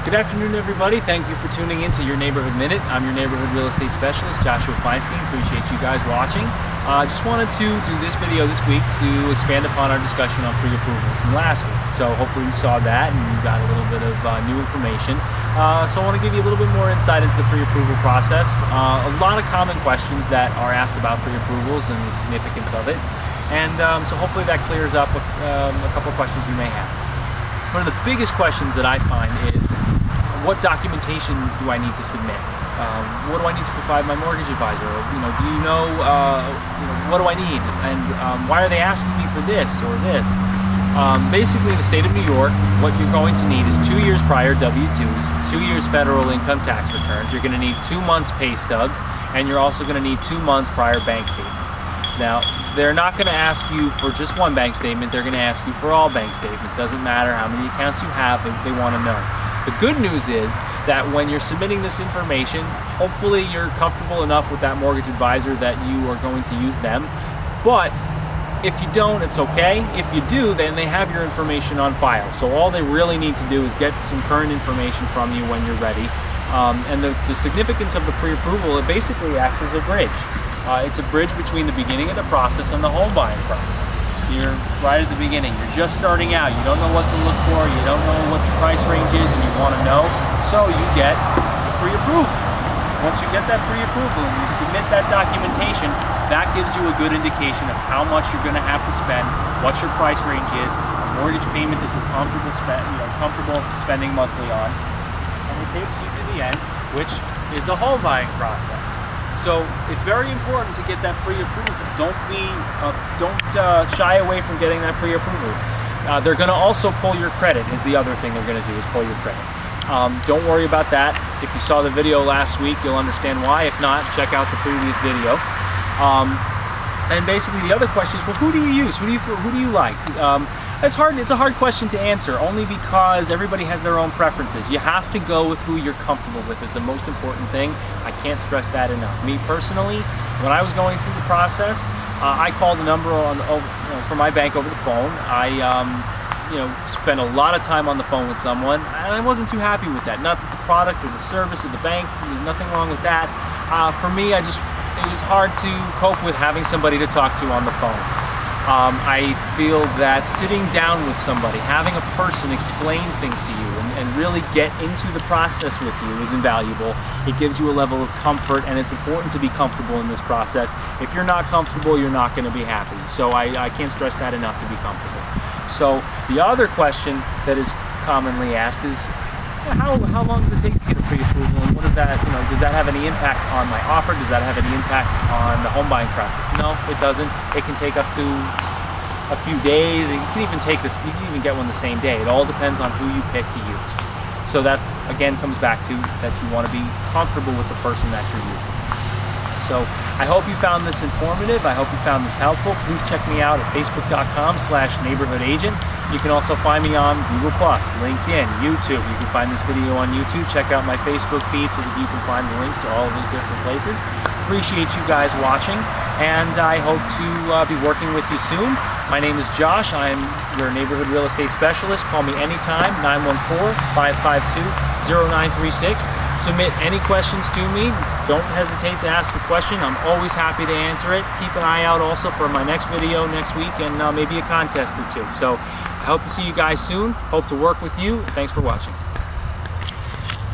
Good afternoon, everybody. Thank you for tuning in to Your Neighborhood Minute. I'm your neighborhood real estate specialist, Joshua Feinstein. Appreciate you guys watching. Just wanted to do this video this week to expand upon our discussion on pre-approvals from last week. So hopefully you saw that and you got a little bit of new information. So I want to give you a little bit more insight into the pre-approval process. A lot of common questions that are asked about pre-approvals and the significance of it. And so hopefully that clears up a couple of questions you may have. One of the biggest questions that I find is, what documentation do I need to submit? What do I need to provide my mortgage advisor? Do you know, what do I need? And why are they asking me for this or this? Basically, in the state of New York, what you're going to need is 2 years prior W-2s, 2 years federal income tax returns. You're going to need 2 months pay stubs, and you're also going to need 2 months prior bank statements. Now, they're not going to ask you for just one bank statement. They're going to ask you for all bank statements. Doesn't matter how many accounts you have, they want to know. The good news is that when you're submitting this information, hopefully you're comfortable enough with that mortgage advisor that you are going to use them. But if you don't, it's okay. If you do, then they have your information on file. So all they really need to do is get some current information from you when you're ready. And the significance of the pre-approval, it basically acts as a bridge. It's a bridge between the beginning of the process and the home buying process. You're right at the beginning. You're just starting out. You don't know what to look for. You don't know what the price range is, and you want to know. So you get the pre-approval. Once you get that pre-approval and you submit that documentation, that gives you a good indication of how much you're going to have to spend, what your price range is, a mortgage payment that you're comfortable spending monthly on, and it takes you to the end, which is the home buying process. So it's very important to get that pre-approval. Don't shy away from getting that pre-approval. They're going to also pull your credit. Is the other thing they're going to do, is pull your credit. Don't worry about that. If you saw the video last week, you'll understand why. If not, check out the previous video. And basically, the other question is, well, who do you use? Who do you like? It's a hard question to answer, only because everybody has their own preferences. You have to go with who you're comfortable with is the most important thing. I can't stress that enough. Me personally, when I was going through the process, I called a number for my bank over the phone. I spent a lot of time on the phone with someone, and I wasn't too happy with that. Not that the product or the service or the bank, there's nothing wrong with that. For me, it was hard to cope with having somebody to talk to on the phone. I feel that sitting down with somebody, having a person explain things to you and really get into the process with you is invaluable. It gives you a level of comfort, and it's important to be comfortable in this process. If you're not comfortable, you're not going to be happy. So I can't stress that enough, to be comfortable. So the other question that is commonly asked is, how long does it take to get a pre-approval, and what does that have any impact on my offer? Does that have any impact on the home buying process? No, it doesn't. It can take up to a few days. You can even get one the same day. It all depends on who you pick to use. So that's, again, comes back to that you want to be comfortable with the person that you're using. So I hope you found this informative. I hope you found this helpful. Please check me out at facebook.com/neighborhoodagent. You can also find me on Google+, LinkedIn, YouTube. You can find this video on YouTube. Check out my Facebook feed so that you can find the links to all of those different places. Appreciate you guys watching, and I hope to be working with you soon. My name is Josh. I'm your neighborhood real estate specialist. Call me anytime, 914-552-0936. Submit any questions to me. Don't hesitate to ask a question. I'm always happy to answer it. Keep an eye out also for my next video next week, and maybe a contest or two. So I hope to see you guys soon. Hope to work with you. Thanks for watching.